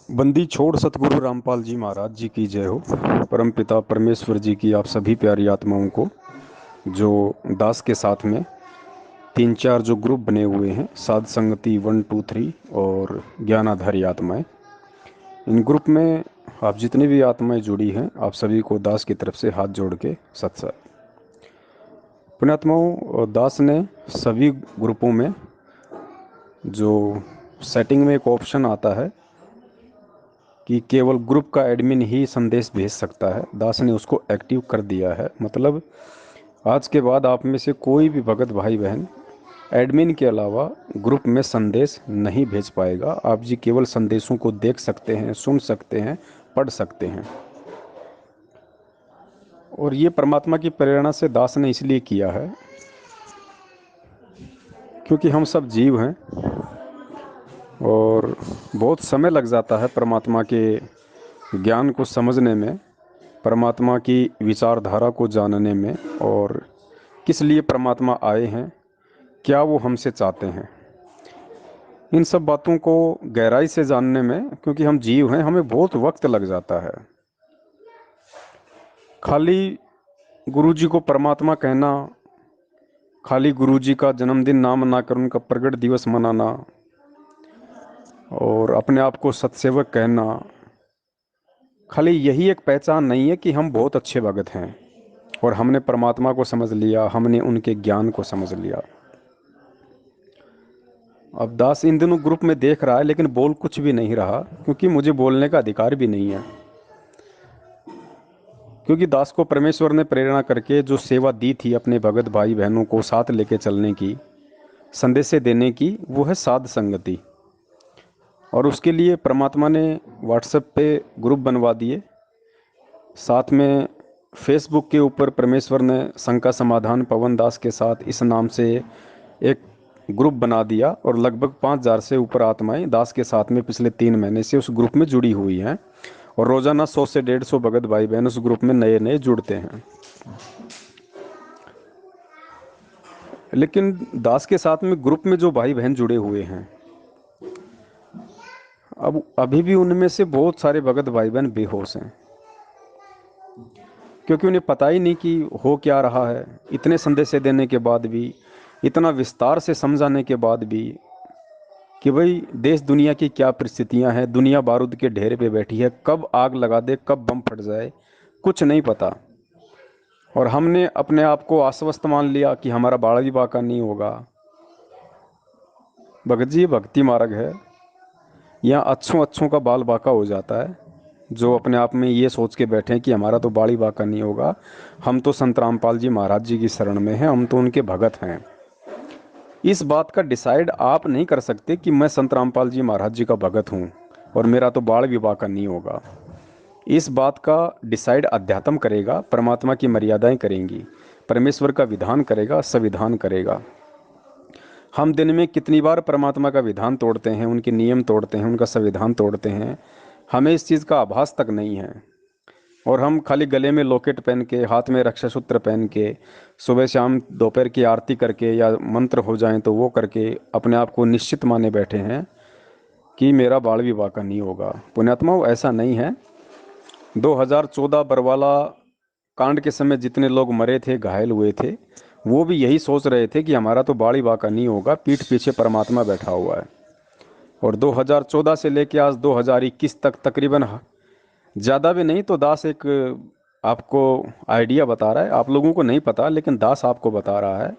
बंदी छोड़ सतगुरु रामपाल जी महाराज जी की जय हो। परम पिता परमेश्वर जी की आप सभी प्यारी आत्माओं को, जो दास के साथ में तीन चार जो ग्रुप बने हुए हैं, साध संगति 1 2 3 और ज्ञानाधारी आत्माएं, इन ग्रुप में आप जितनी भी आत्माएं जुड़ी हैं, आप सभी को दास की तरफ से हाथ जोड़ के सत्संग। पुण्यात्माओं, दास ने सभी ग्रुपों में जो सेटिंग में एक ऑप्शन आता है कि केवल ग्रुप का एडमिन ही संदेश भेज सकता है, दास ने उसको एक्टिव कर दिया है। मतलब आज के बाद आप में से कोई भी भगत भाई बहन एडमिन के अलावा ग्रुप में संदेश नहीं भेज पाएगा। आप जी केवल संदेशों को देख सकते हैं, सुन सकते हैं, पढ़ सकते हैं। और ये परमात्मा की प्रेरणा से दास ने इसलिए किया है क्योंकि हम सब जीव हैं और बहुत समय लग जाता है परमात्मा के ज्ञान को समझने में, परमात्मा की विचारधारा को जानने में, और किस लिए परमात्मा आए हैं, क्या वो हमसे चाहते हैं, इन सब बातों को गहराई से जानने में। क्योंकि हम जीव हैं, हमें बहुत वक्त लग जाता है। खाली गुरुजी को परमात्मा कहना, खाली गुरुजी का जन्मदिन ना मनाकर उनका प्रगट दिवस मनाना और अपने आप को सत्सेवक कहना, खाली यही एक पहचान नहीं है कि हम बहुत अच्छे भगत हैं और हमने परमात्मा को समझ लिया, हमने उनके ज्ञान को समझ लिया। अब दास इन दिनों ग्रुप में देख रहा है लेकिन बोल कुछ भी नहीं रहा, क्योंकि मुझे बोलने का अधिकार भी नहीं है। क्योंकि दास को परमेश्वर ने प्रेरणा करके जो सेवा दी थी अपने भगत भाई बहनों को साथ लेके चलने की, संदेश देने की, वो है साध संगति। और उसके लिए परमात्मा ने व्हाट्सएप पे ग्रुप बनवा दिए, साथ में फेसबुक के ऊपर परमेश्वर ने शंका समाधान पवन दास के साथ इस नाम से एक ग्रुप बना दिया। और लगभग 5,000 से ऊपर आत्माएं दास के साथ में पिछले 3 महीने से उस ग्रुप में जुड़ी हुई हैं और रोजाना 100 से 150 भगत भाई बहन उस ग्रुप में नए नए जुड़ते हैं। लेकिन दास के साथ में ग्रुप में जो भाई बहन जुड़े हुए हैं, अब अभी भी उनमें से बहुत सारे भगत भाई बहन बेहोश हैं, क्योंकि उन्हें पता ही नहीं कि हो क्या रहा है। इतने संदेश देने के बाद भी, इतना विस्तार से समझाने के बाद भी कि भाई देश दुनिया की क्या परिस्थितियां हैं, दुनिया बारूद के ढेर पे बैठी है, कब आग लगा दे, कब बम फट जाए, कुछ नहीं पता। और हमने अपने आप को आश्वस्त मान लिया कि हमारा बाड़ा भी बाका नहीं होगा। भगत जी, ये भक्ति मार्ग है। यहाँ अच्छों अच्छों का बाल बाका हो जाता है, जो अपने आप में ये सोच के बैठे हैं कि हमारा तो बाड़ी बाका नहीं होगा, हम तो संत रामपाल जी महाराज जी की शरण में हैं, हम तो उनके भगत हैं। इस बात का डिसाइड आप नहीं कर सकते कि मैं संत रामपाल जी महाराज जी का भगत हूँ और मेरा तो बाल भी बाका नहीं होगा। इस बात का डिसाइड अध्यात्म करेगा, परमात्मा की मर्यादाएं करेंगी, परमेश्वर का विधान करेगा, संविधान करेगा। हम दिन में कितनी बार परमात्मा का विधान तोड़ते हैं, उनके नियम तोड़ते हैं, उनका संविधान तोड़ते हैं, हमें इस चीज़ का आभास तक नहीं है। और हम खाली गले में लॉकेट पहन के, हाथ में रक्षा सूत्र पहन के, सुबह शाम दोपहर की आरती करके या मंत्र हो जाएं तो वो करके अपने आप को निश्चित माने बैठे हैं कि मेरा बाल विवाह का नहीं होगा। पुण्यात्माओं, ऐसा नहीं है। 2014 बरवाला कांड के समय जितने लोग मरे थे, घायल हुए थे, वो भी यही सोच रहे थे कि हमारा तो बाड़ी बाका नहीं होगा, पीठ पीछे परमात्मा बैठा हुआ है। और 2014 से लेके आज 2021 तक तकरीबन, ज़्यादा भी नहीं तो दास एक आपको आइडिया बता रहा है, आप लोगों को नहीं पता लेकिन दास आपको बता रहा है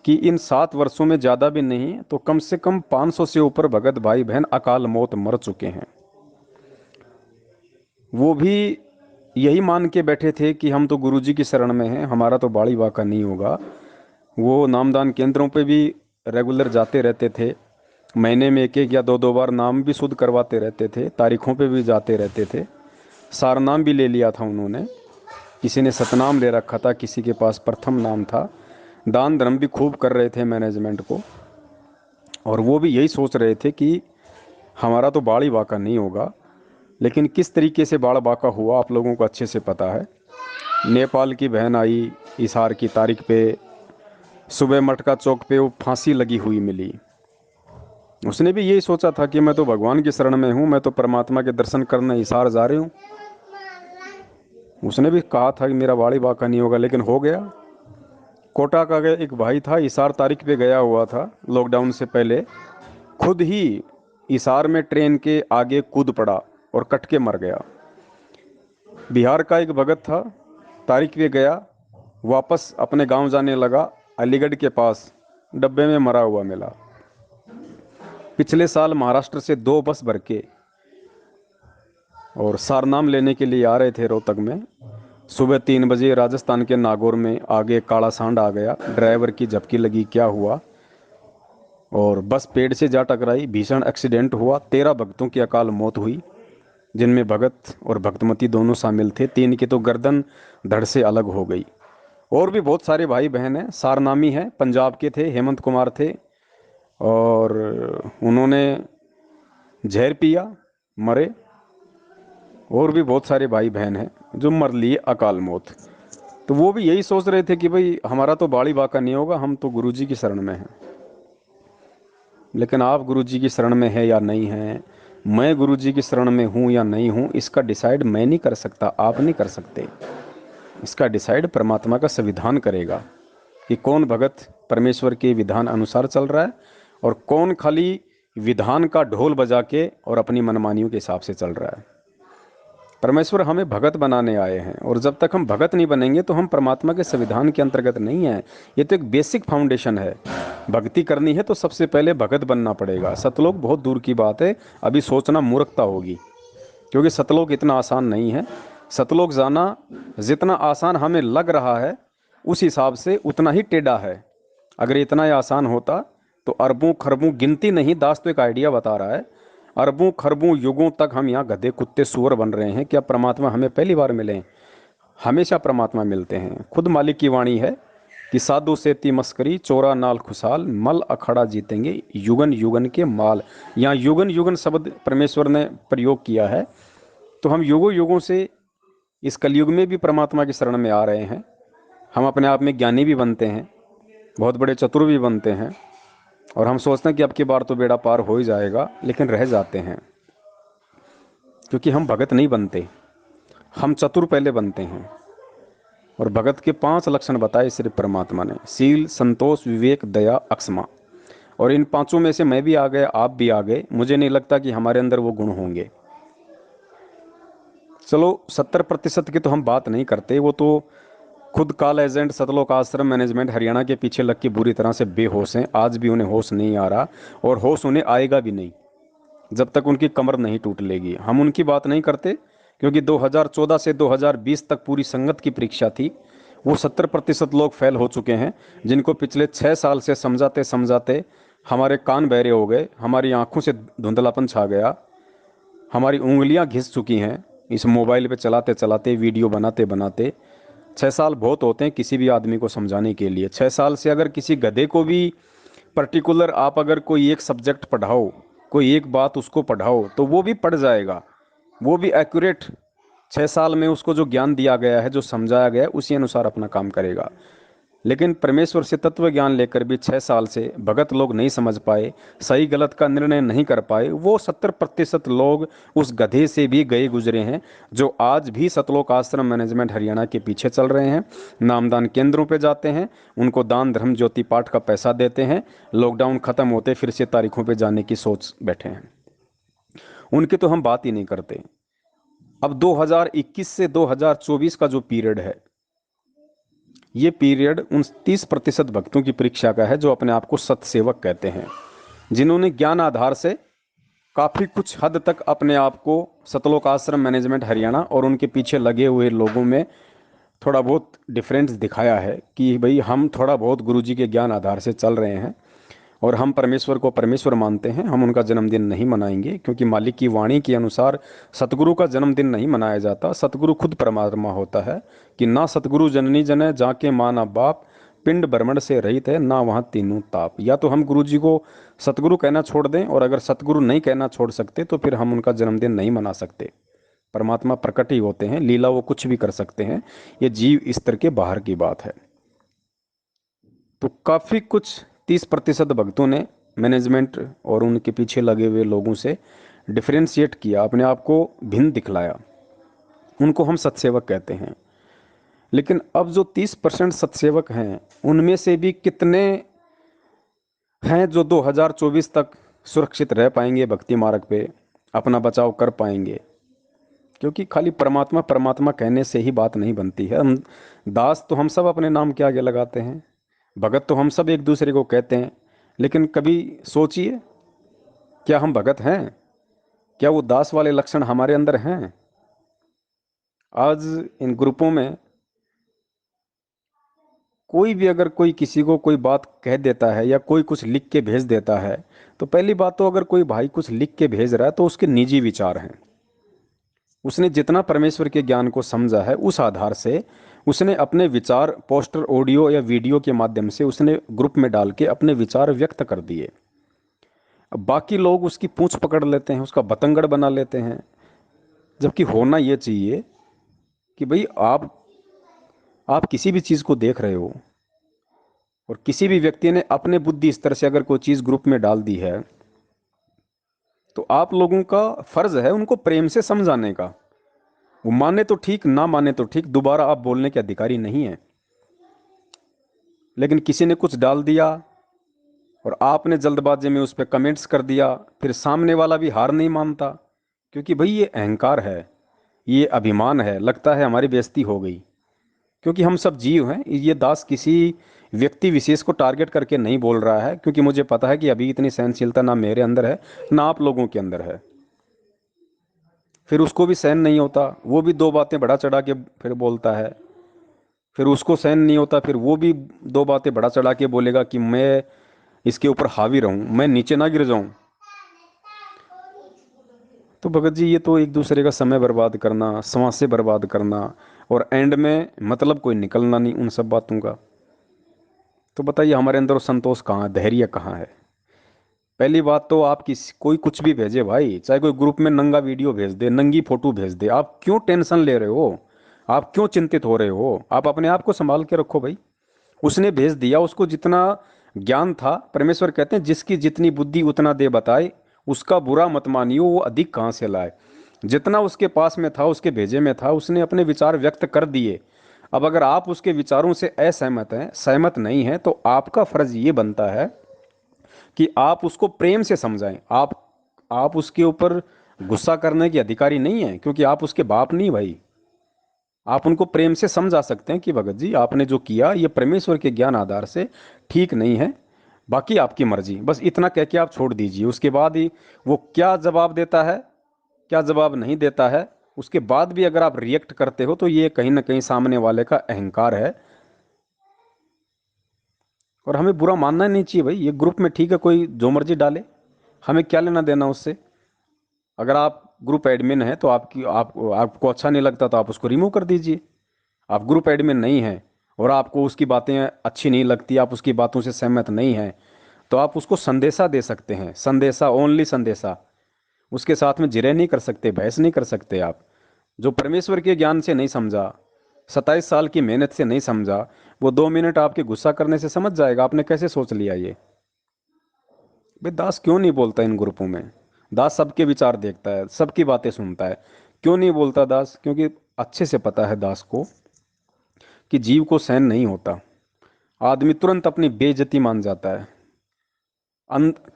कि इन 7 वर्षों में, ज़्यादा भी नहीं तो कम से कम 500 से ऊपर भगत भाई बहन अकाल मौत मर चुके हैं। वो भी यही मान के बैठे थे कि हम तो गुरुजी की शरण में हैं, हमारा तो बाड़ी बाका नहीं होगा। वो नामदान केंद्रों पे भी रेगुलर जाते रहते थे, महीने में 1 1 या 2 2 बार नाम भी शुद्ध करवाते रहते थे, तारीखों पे भी जाते रहते थे। सारनाम भी ले लिया था उन्होंने, किसी ने सतनाम ले रखा था, किसी के पास प्रथम नाम था। दान धर्म भी खूब कर रहे थे मैनेजमेंट को। और वो भी यही सोच रहे थे कि हमारा तो बाड़ी बाका नहीं होगा। लेकिन किस तरीके से बाड़ बाका हुआ आप लोगों को अच्छे से पता है। नेपाल की बहन आई, इसार की तारीख पे सुबह मटका चौक पे वो फांसी लगी हुई मिली। उसने भी यही सोचा था कि मैं तो भगवान की शरण में हूँ, मैं तो परमात्मा के दर्शन करने हिसार जा रही हूँ। उसने भी कहा था कि मेरा बाड़ी बांका नहीं होगा, लेकिन हो गया। कोटा का एक भाई था, हिसार तारीख पे गया हुआ था लॉकडाउन से पहले, खुद ही हिसार में ट्रेन के आगे कूद पड़ा और कट के मर गया। बिहार का एक भगत था, तारीख पे गया, वापस अपने गांव जाने लगा, अलीगढ़ के पास डब्बे में मरा हुआ मिला। पिछले साल महाराष्ट्र से 2 बस भर के और सारनाम लेने के लिए आ रहे थे रोहतक में। सुबह 3 बजे राजस्थान के नागौर में आगे काला सांड आ गया, ड्राइवर की झपकी लगी, क्या हुआ, और बस पेड़ से जा टकराई, भीषण एक्सीडेंट हुआ। 13 भक्तों की अकाल मौत हुई, जिनमें भगत और भक्तमती दोनों शामिल थे। 3 की तो गर्दन धड़ से अलग हो गई। और भी बहुत सारे भाई बहन हैं, सारनामी हैं, पंजाब के थे, हेमंत कुमार थे, और उन्होंने जहर पिया, मरे। और भी बहुत सारे भाई बहन हैं जो मर लिए अकाल मौत। तो वो भी यही सोच रहे थे कि भाई हमारा तो बाड़ी बाका नहीं होगा, हम तो गुरुजी की शरण में हैं। लेकिन आप गुरुजी की शरण में है या नहीं है, मैं गुरुजी की शरण में हूँ या नहीं हूँ, इसका डिसाइड मैं नहीं कर सकता, आप नहीं कर सकते। इसका डिसाइड परमात्मा का संविधान करेगा कि कौन भगत परमेश्वर के विधान अनुसार चल रहा है और कौन खाली विधान का ढोल बजा के और अपनी मनमानियों के हिसाब से चल रहा है। परमेश्वर हमें भगत बनाने आए हैं, और जब तक हम भगत नहीं बनेंगे तो हम परमात्मा के संविधान के अंतर्गत नहीं हैं। ये तो एक बेसिक फाउंडेशन है। भक्ति करनी है तो सबसे पहले भगत बनना पड़ेगा। सतलोक बहुत दूर की बात है, अभी सोचना मूर्खता होगी, क्योंकि सतलोक इतना आसान नहीं है। सतलोक जाना जितना आसान हमें लग रहा है, उस हिसाब से उतना ही टेढ़ा है। अगर इतना ही आसान होता तो अरबों खरबों, गिनती नहीं, दास तो एक आइडिया बता रहा है, अरबों खरबों युगों तक हम यहाँ गधे कुत्ते सुअर बन रहे हैं। क्या परमात्मा हमें पहली बार मिले? हमेशा परमात्मा मिलते हैं। खुद मालिक की वाणी है कि साधु सेती मस्करी, चोरा नाल खुशहाल, मल अखाड़ा जीतेंगे युगन युगन के माल। यहाँ युगन युगन शब्द परमेश्वर ने प्रयोग किया है। तो हम युगों युगों से इस कलयुग में भी परमात्मा की शरण में आ रहे हैं। हम अपने आप में ज्ञानी भी बनते हैं, बहुत बड़े चतुर भी बनते हैं, और हम सोचते हैं कि अब की बार तो बेड़ा पार हो ही जाएगा, लेकिन रह जाते हैं, क्योंकि हम भगत नहीं बनते, हम चतुर पहले बनते हैं। और भगत के 5 लक्षण बताए सिर्फ परमात्मा ने: शील, संतोष, विवेक, दया, अक्षमा। और इन 5 में से मैं भी आ गया, आप भी आ गए। मुझे नहीं लगता कि हमारे अंदर वो गुण होंगे। चलो 70% की तो हम बात नहीं करते, वो तो खुद कॉल एजेंट सतलोक आश्रम मैनेजमेंट हरियाणा के पीछे लग के बुरी तरह से बेहोश हैं। आज भी उन्हें होश नहीं आ रहा, और होश उन्हें आएगा भी नहीं जब तक उनकी कमर नहीं टूट लेगी। हम उनकी बात नहीं करते, क्योंकि 2014 से 2020 तक पूरी संगत की परीक्षा थी। वो 70% लोग फेल हो चुके हैं, जिनको पिछले 6 साल से समझाते समझाते हमारे कान बहरे हो गए, हमारी आंखों से धुंधलापन छा गया, हमारी उंगलियां घिस चुकी हैं इस मोबाइल पे चलाते चलाते, वीडियो बनाते बनाते। 6 साल बहुत होते हैं किसी भी आदमी को समझाने के लिए। 6 साल से अगर किसी गधे को भी पर्टिकुलर आप अगर कोई एक सब्जेक्ट पढ़ाओ, कोई एक बात उसको पढ़ाओ, तो वो भी पढ़ जाएगा, वो भी एक्यूरेट 6 साल में उसको जो ज्ञान दिया गया है, जो समझाया गया है, उसी अनुसार अपना काम करेगा। लेकिन परमेश्वर से तत्व ज्ञान लेकर भी 6 साल से भगत लोग नहीं समझ पाए, सही गलत का निर्णय नहीं कर पाए। वो 70% लोग उस गधे से भी गए गुजरे हैं, जो आज भी सतलोक आश्रम मैनेजमेंट हरियाणा के पीछे चल रहे हैं, नामदान केंद्रों पे जाते हैं, उनको दान धर्म ज्योति पाठ का पैसा देते हैं, लॉकडाउन खत्म होते फिर से तारीखों पे जाने की सोच बैठे हैं। उनकी तो हम बात ही नहीं करते। अब 2021 से 2024 का जो पीरियड है, ये पीरियड उन 30% भक्तों की परीक्षा का है, जो अपने आप को सतसेवक कहते हैं, जिन्होंने ज्ञान आधार से काफ़ी कुछ हद तक अपने आप को सतलोक आश्रम मैनेजमेंट हरियाणा और उनके पीछे लगे हुए लोगों में थोड़ा बहुत डिफरेंस दिखाया है कि भाई हम थोड़ा बहुत गुरुजी के ज्ञान आधार से चल रहे हैं, और हम परमेश्वर को परमेश्वर मानते हैं। हम उनका जन्मदिन नहीं मनाएंगे, क्योंकि मालिक की वाणी के अनुसार सतगुरु का जन्मदिन नहीं मनाया जाता। सतगुरु खुद परमात्मा होता है कि ना सतगुरु जननी जने जाके माँ ना बाप, पिंड ब्रह्मंड से रहित है ना वहाँ तीनों ताप। या तो हम गुरु जी को सतगुरु कहना छोड़ दें, और अगर सतगुरु नहीं कहना छोड़ सकते तो फिर हम उनका जन्मदिन नहीं मना सकते। परमात्मा प्रकट ही होते हैं, लीला वो कुछ भी कर सकते हैं, ये जीव स्तर के बाहर की बात है। तो काफ़ी कुछ 30% भक्तों ने मैनेजमेंट और उनके पीछे लगे हुए लोगों से डिफरेंशिएट किया, अपने आप को भिन्न दिखलाया, उनको हम सत्सेवक कहते हैं। लेकिन अब जो 30% सत्सेवक हैं, उनमें से भी कितने हैं जो 2024 तक सुरक्षित रह पाएंगे भक्ति मार्ग पे, अपना बचाव कर पाएंगे? क्योंकि खाली परमात्मा परमात्मा कहने से ही बात नहीं बनती है। हम दास तो हम सब अपने नाम के आगे लगाते हैं, भगत तो हम सब एक दूसरे को कहते हैं, लेकिन कभी सोचिए, क्या हम भगत हैं? क्या वो दास वाले लक्षण हमारे अंदर हैं? आज इन ग्रुपों में कोई भी अगर कोई किसी को कोई बात कह देता है या कोई कुछ लिख के भेज देता है, तो पहली बात तो अगर कोई भाई कुछ लिख के भेज रहा है तो उसके निजी विचार हैं। उसने जितना परमेश्वर के ज्ञान को समझा है उस आधार से उसने अपने विचार पोस्टर, ऑडियो या वीडियो के माध्यम से उसने ग्रुप में डाल के अपने विचार व्यक्त कर दिए। अब बाकी लोग उसकी पूंछ पकड़ लेते हैं, उसका बतंगड़ बना लेते हैं। जबकि होना ये चाहिए कि भाई आप किसी भी चीज़ को देख रहे हो और किसी भी व्यक्ति ने अपने बुद्धि स्तर से अगर कोई चीज़ ग्रुप में डाल दी है, तो आप लोगों का फर्ज है उनको प्रेम से समझाने का। वो माने तो ठीक, ना माने तो ठीक, दोबारा आप बोलने के अधिकारी नहीं है। लेकिन किसी ने कुछ डाल दिया और आपने जल्दबाजी में उस पर कमेंट्स कर दिया, फिर सामने वाला भी हार नहीं मानता, क्योंकि भाई ये अहंकार है, ये अभिमान है, लगता है हमारी बेइज्जती हो गई। क्योंकि हम सब जीव हैं। ये दास किसी व्यक्ति विशेष को टारगेट करके नहीं बोल रहा है, क्योंकि मुझे पता है कि अभी इतनी सहनशीलता ना मेरे अंदर है ना आप लोगों के अंदर है। फिर उसको भी सहन नहीं होता, वो भी दो बातें बढ़ा चढ़ा के फिर बोलता है। फिर उसको सहन नहीं होता, फिर वो भी दो बातें बढ़ा चढ़ा के बोलेगा कि मैं इसके ऊपर हावी रहूं, मैं नीचे ना गिर जाऊं। तो भगत जी, ये तो एक दूसरे का समय बर्बाद करना, सांसें बर्बाद करना, और एंड में मतलब कोई निकलना नहीं उन सब बातों का। तो बताइए हमारे अंदर वो संतोष कहाँ है, धैर्य कहाँ है? पहली बात तो आप कोई कुछ भी भेजे भाई, चाहे कोई ग्रुप में नंगा वीडियो भेज दे, नंगी फोटो भेज दे, आप क्यों टेंशन ले रहे हो? आप क्यों चिंतित हो रहे हो? आप अपने आप को संभाल के रखो भाई। उसने भेज दिया, उसको जितना ज्ञान था, परमेश्वर कहते हैं जिसकी जितनी बुद्धि उतना दे बताए, उसका बुरा मत मानियो, वो अधिक कहाँ से लाए। जितना उसके पास में था, उसके भेजे में था, उसने अपने विचार व्यक्त कर दिए। अब अगर आप उसके विचारों से असहमत हैं, सहमत नहीं हैं, तो आपका फर्ज ये बनता है कि आप उसको प्रेम से समझाएं। आप उसके ऊपर गुस्सा करने के अधिकारी नहीं हैं, क्योंकि आप उसके बाप नहीं भाई। आप उनको प्रेम से समझा सकते हैं कि भगत जी आपने जो किया ये परमेश्वर के ज्ञान आधार से ठीक नहीं है, बाकी आपकी मर्जी, बस इतना कह के आप छोड़ दीजिए। उसके बाद ही वो क्या जवाब देता है, क्या जवाब नहीं देता है, उसके बाद भी अगर आप रिएक्ट करते हो, तो ये कहीं ना कहीं सामने वाले का अहंकार है। और हमें बुरा मानना नहीं चाहिए भाई। ये ग्रुप में ठीक है, कोई जो मर्जी डाले, हमें क्या लेना देना उससे। अगर आप ग्रुप एडमिन है तो आपको अच्छा नहीं लगता तो आप उसको रिमूव कर दीजिए। आप ग्रुप एडमिन नहीं हैं और आपको उसकी बातें अच्छी नहीं लगती, आप उसकी बातों से सहमत नहीं हैं, तो आप उसको संदेशा दे सकते हैं। संदेशा, ओनली संदेशा। उसके साथ में जिरह नहीं कर सकते, बहस नहीं कर सकते। आप जो परमेश्वर के ज्ञान से नहीं समझा, 27 साल की मेहनत से नहीं समझा, वो 2 मिनट आपके गुस्सा करने से समझ जाएगा। आपने कैसे सोच लिया ये? भाई दास क्यों नहीं बोलता इन ग्रुपों में? दास सबके विचार देखता है, सबकी बातें सुनता है। क्यों नहीं बोलता दास? क्योंकि अच्छे से पता है दास को कि जीव को सहन नहीं होता। आदमी तुरंत अपनी बेइज्जती मान जाता है।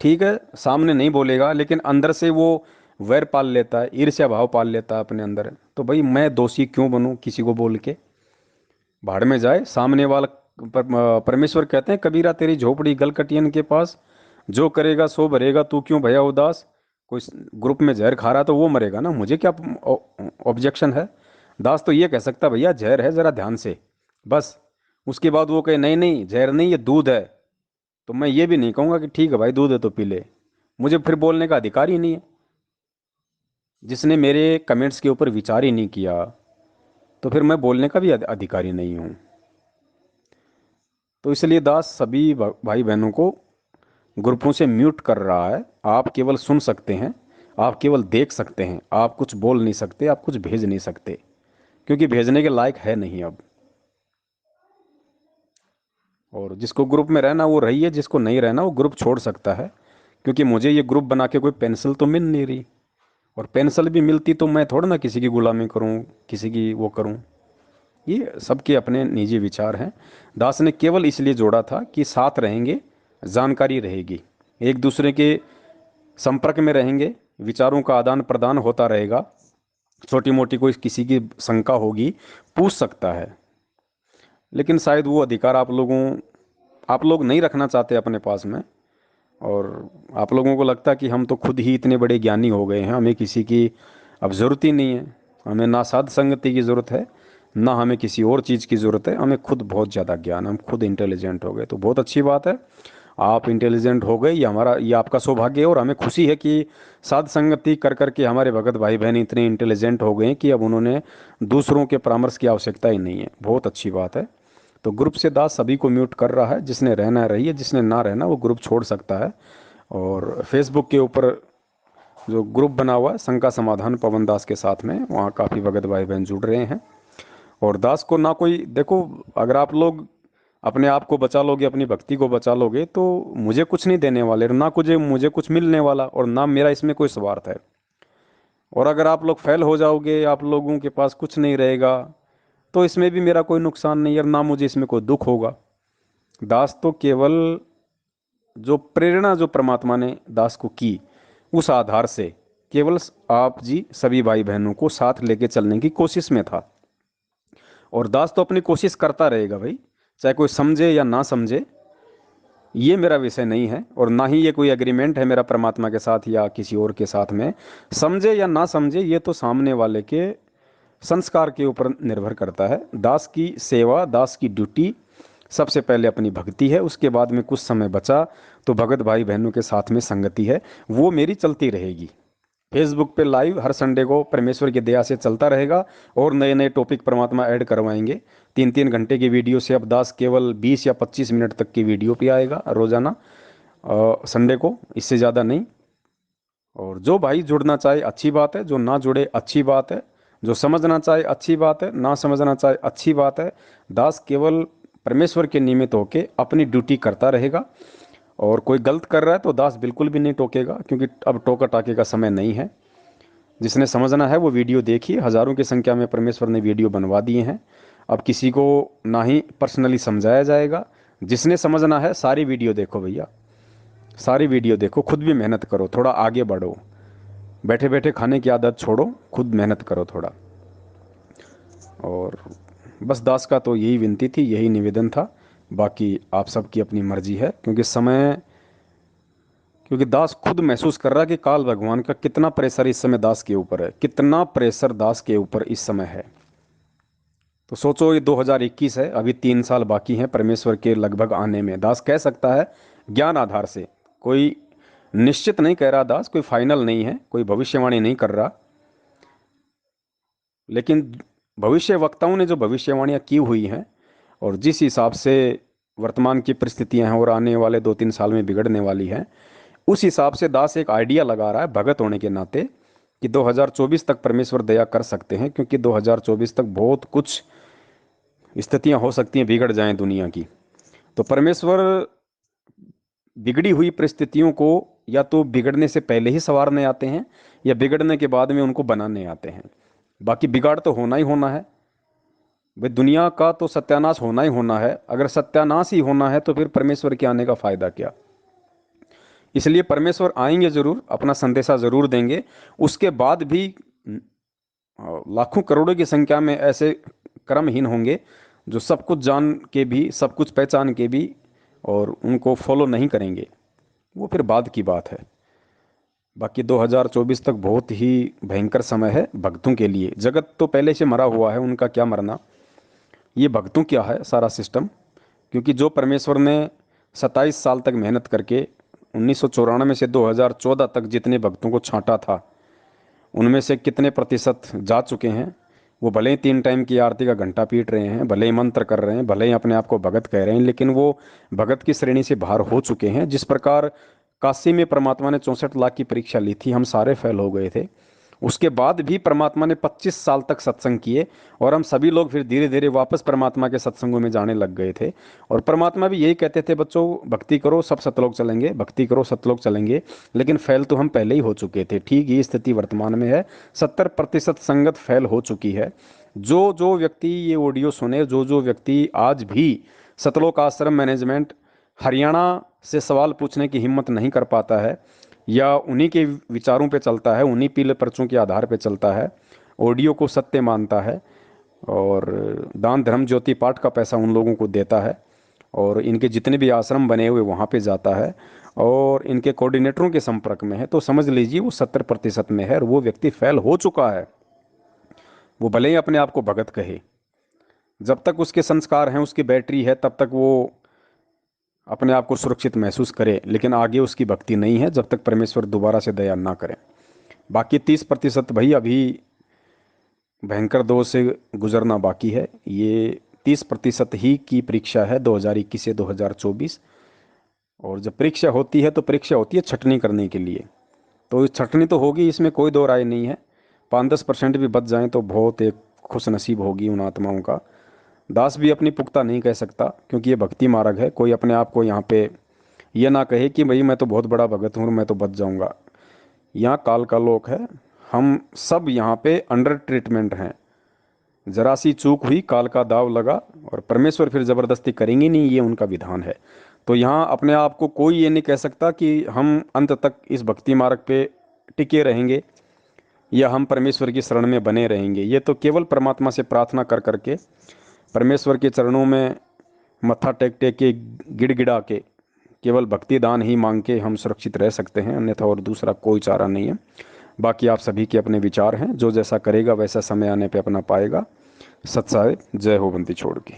ठीक है, सामने नहीं बोलेगा, लेकिन अंदर से वो वैर पाल लेता है, ईर्ष्या भाव पाल लेता है अपने अंदर। तो भाई मैं दोषी क्यों बनूं किसी को बोल के? भाड़ में जाए सामने वाला। परमेश्वर कहते हैं कबीरा तेरी झोपड़ी गलकटियन के पास, जो करेगा सो भरेगा, तू क्यों भया उदास। कोई ग्रुप में जहर खा रहा तो वो मरेगा ना, मुझे क्या ऑब्जेक्शन है? दास तो ये कह सकता भैया जहर है, जरा ध्यान से, बस। उसके बाद वो कहे नहीं नहीं जहर नहीं, ये दूध है, तो मैं ये भी नहीं कहूंगा कि ठीक है भाई दूध है तो पी ले। मुझे फिर बोलने का अधिकार ही नहीं है। जिसने मेरे कमेंट्स के ऊपर विचार ही नहीं किया, तो फिर मैं बोलने का भी अधिकारी नहीं हूँ। तो इसलिए दास सभी भाई बहनों को ग्रुपों से म्यूट कर रहा है। आप केवल सुन सकते हैं, आप केवल देख सकते हैं, आप कुछ बोल नहीं सकते, आप कुछ भेज नहीं सकते, क्योंकि भेजने के लायक है नहीं अब। और जिसको ग्रुप में रहना वो रही है, जिसको नहीं रहना वो ग्रुप छोड़ सकता है। क्योंकि मुझे ये ग्रुप बना के कोई पेंसिल तो मिल नहीं रही, और पेंसिल भी मिलती तो मैं थोड़ा ना किसी की गुलामी करूं, किसी की वो करूं। ये सबके अपने निजी विचार हैं। दास ने केवल इसलिए जोड़ा था कि साथ रहेंगे, जानकारी रहेगी, एक दूसरे के संपर्क में रहेंगे, विचारों का आदान प्रदान होता रहेगा, छोटी मोटी कोई किसी की शंका होगी पूछ सकता है। लेकिन शायद वो अधिकार आप लोग नहीं रखना चाहते अपने पास में, और आप लोगों को लगता है कि हम तो खुद ही इतने बड़े ज्ञानी हो गए हैं, हमें किसी की अब ज़रूरत ही नहीं है। हमें ना साध संगति की ज़रूरत है, ना हमें किसी और चीज़ की ज़रूरत है, हमें खुद बहुत ज़्यादा ज्ञान, हम खुद इंटेलिजेंट हो गए। तो बहुत अच्छी बात है, आप इंटेलिजेंट हो गए, ये आपका सौभाग्य है। और हमें खुशी है कि साध संगति कर करके हमारे भगत भाई बहन इतने इंटेलिजेंट हो गए कि अब उन्होंने दूसरों के परामर्श की आवश्यकता ही नहीं है। बहुत अच्छी बात है। तो ग्रुप से दास सभी को म्यूट कर रहा है, जिसने रहना रहिए, जिसने ना रहना वो ग्रुप छोड़ सकता है। और फेसबुक के ऊपर जो ग्रुप बना हुआ है शंका समाधान पवन दास के साथ में, वहाँ काफ़ी भगत भाई बहन जुड़ रहे हैं। और दास को ना कोई देखो, अगर आप लोग अपने आप को बचा लोगे, अपनी भक्ति को बचा लोगे, तो मुझे कुछ नहीं देने वाले, ना मुझे कुछ मिलने वाला, और ना मेरा इसमें कोई स्वार्थ है। और अगर आप लोग फेल हो जाओगे, आप लोगों के पास कुछ नहीं रहेगा, तो इसमें भी मेरा कोई नुकसान नहीं है, और ना मुझे इसमें कोई दुख होगा। दास तो केवल जो प्रेरणा जो परमात्मा ने दास को की, उस आधार से केवल आप जी सभी भाई बहनों को साथ लेके चलने की कोशिश में था। और दास तो अपनी कोशिश करता रहेगा भाई, चाहे कोई समझे या ना समझे, ये मेरा विषय नहीं है। और ना ही ये कोई एग्रीमेंट है मेरा परमात्मा के साथ या किसी और के साथ में। समझे या ना समझे, ये तो सामने वाले के संस्कार के ऊपर निर्भर करता है। दास की सेवा, दास की ड्यूटी सबसे पहले अपनी भक्ति है, उसके बाद में कुछ समय बचा तो भगत भाई बहनों के साथ में संगति है, वो मेरी चलती रहेगी। फेसबुक पे लाइव हर संडे को परमेश्वर की दया से चलता रहेगा, और नए नए टॉपिक परमात्मा ऐड करवाएंगे। 3-3 घंटे की वीडियो से अब दास केवल 20 या 25 मिनट तक की वीडियो पे आएगा रोजाना, संडे को, इससे ज़्यादा नहीं। और जो भाई जुड़ना चाहे अच्छी बात है, जो ना जुड़े अच्छी बात है, जो समझना चाहे अच्छी बात है, ना समझना चाहे अच्छी बात है। दास केवल परमेश्वर के निमित्त होके अपनी ड्यूटी करता रहेगा। और कोई गलत कर रहा है तो दास बिल्कुल भी नहीं टोकेगा, क्योंकि अब टोका टाके का समय नहीं है। जिसने समझना है वो वीडियो देखिए, हज़ारों की संख्या में परमेश्वर ने वीडियो बनवा दिए हैं। अब किसी को ना ही पर्सनली समझाया जाएगा। जिसने समझना है सारी वीडियो देखो भैया, सारी वीडियो देखो, खुद भी मेहनत करो, थोड़ा आगे बढ़ो, बैठे बैठे खाने की आदत छोड़ो, खुद मेहनत करो थोड़ा। और बस दास का तो यही विनती थी, यही निवेदन था। बाकी आप सबकी अपनी मर्जी है, क्योंकि दास खुद महसूस कर रहा है कि काल भगवान का कितना प्रेशर इस समय दास के ऊपर है, कितना प्रेशर दास के ऊपर इस समय है। तो सोचो, ये 2021 है, अभी 3 साल बाकी हैं परमेश्वर के लगभग आने में। दास कह सकता है ज्ञान आधार से, कोई निश्चित नहीं कह रहा दास, कोई फाइनल नहीं है, कोई भविष्यवाणी नहीं कर रहा। लेकिन भविष्य वक्ताओं ने जो भविष्यवाणियां की हुई हैं, और जिस हिसाब से वर्तमान की परिस्थितियां हैं और आने वाले 2-3 साल में बिगड़ने वाली हैं, उस हिसाब से दास एक आइडिया लगा रहा है भगत होने के नाते कि 2024 तक परमेश्वर दया कर सकते हैं, क्योंकि 2024 तक बहुत कुछ स्थितियां हो सकती हैं बिगड़ जाएं दुनिया की। तो परमेश्वर बिगड़ी हुई परिस्थितियों को या तो बिगड़ने से पहले ही संवारने आते हैं, या बिगड़ने के बाद में उनको बनाने आते हैं। बाकी बिगाड़ तो होना ही होना है भाई, दुनिया का तो सत्यानाश होना ही होना है। अगर सत्यानाश ही होना है तो फिर परमेश्वर के आने का फायदा क्या। इसलिए परमेश्वर आएंगे जरूर, अपना संदेशा जरूर देंगे। उसके बाद भी लाखों करोड़ों की संख्या में ऐसे कर्महीन होंगे जो सब कुछ जान के भी, सब कुछ पहचान के भी, और उनको फॉलो नहीं करेंगे। वो फिर बाद की बात है। बाकी 2024 तक बहुत ही भयंकर समय है भक्तों के लिए। जगत तो पहले से मरा हुआ है, उनका क्या मरना, ये भक्तों क्या है सारा सिस्टम। क्योंकि जो परमेश्वर ने 27 साल तक मेहनत करके 1994 से 2014 तक जितने भक्तों को छांटा था, उनमें से कितने प्रतिशत जा चुके हैं। वो भले ही 3 टाइम की आरती का घंटा पीट रहे हैं, भले ही मंत्र कर रहे हैं, भले ही अपने आप को भगत कह रहे हैं, लेकिन वो भगत की श्रेणी से बाहर हो चुके हैं। जिस प्रकार काशी में परमात्मा ने 64 लाख की परीक्षा ली थी, हम सारे फेल हो गए थे। उसके बाद भी परमात्मा ने 25 साल तक सत्संग किए, और हम सभी लोग फिर धीरे धीरे वापस परमात्मा के सत्संगों में जाने लग गए थे। और परमात्मा भी यही कहते थे, बच्चों भक्ति करो सब सतलोक चलेंगे, भक्ति करो सतलोक चलेंगे। लेकिन फेल तो हम पहले ही हो चुके थे। ठीक ये स्थिति वर्तमान में है, 70% संगत फेल हो चुकी है। जो जो व्यक्ति ये ऑडियो सुने, जो जो व्यक्ति आज भी सतलोक आश्रम मैनेजमेंट हरियाणा से सवाल पूछने की हिम्मत नहीं कर पाता है, या उन्हीं के विचारों पे चलता है, उन्हीं पीले पर्चों के आधार पे चलता है, ऑडियो को सत्य मानता है, और दान धर्म ज्योति पाठ का पैसा उन लोगों को देता है, और इनके जितने भी आश्रम बने हुए वहाँ पे जाता है, और इनके कोऑर्डिनेटरों के संपर्क में है, तो समझ लीजिए वो 70% में है, और वो व्यक्ति फेल हो चुका है। वो भले ही अपने आप को भगत कहे, जब तक उसके संस्कार हैं, उसकी बैटरी है, तब तक वो अपने आप को सुरक्षित महसूस करे, लेकिन आगे उसकी भक्ति नहीं है जब तक परमेश्वर दोबारा से दया ना करें। बाकी 30% भाई अभी भयंकर दौर से गुजरना बाकी है। ये 30% ही की परीक्षा है 2021 से 2024। और जब परीक्षा होती है तो परीक्षा होती है छटनी करने के लिए, तो छटनी तो होगी, इसमें कोई दो राय नहीं है। 5-10% भी बच जाएं तो बहुत एक खुश नसीब होगी उन आत्माओं का। दास भी अपनी पुख्ता नहीं कह सकता, क्योंकि ये भक्ति मार्ग है। कोई अपने आप को यहाँ पे ये ना कहे कि भाई मैं तो बहुत बड़ा भगत हूँ, मैं तो बच जाऊँगा। यहाँ काल का लोक है, हम सब यहाँ पे अंडर ट्रीटमेंट हैं। जरा सी चूक हुई, काल का दाव लगा, और परमेश्वर फिर ज़बरदस्ती करेंगे नहीं, ये उनका विधान है। तो यहाँ अपने आप को कोई ये नहीं कह सकता कि हम अंत तक इस भक्ति मार्ग पे टिके रहेंगे, या हम परमेश्वर की शरण में बने रहेंगे। ये तो केवल परमात्मा से प्रार्थना कर करके, परमेश्वर के चरणों में मत्था टेक टेक के, गिड़गिड़ा के, केवल भक्ति दान ही मांग के हम सुरक्षित रह सकते हैं, अन्यथा और दूसरा कोई चारा नहीं है। बाकी आप सभी के अपने विचार हैं, जो जैसा करेगा वैसा समय आने पे अपना पाएगा। सत्साय जय हो बंदी छोड़ के।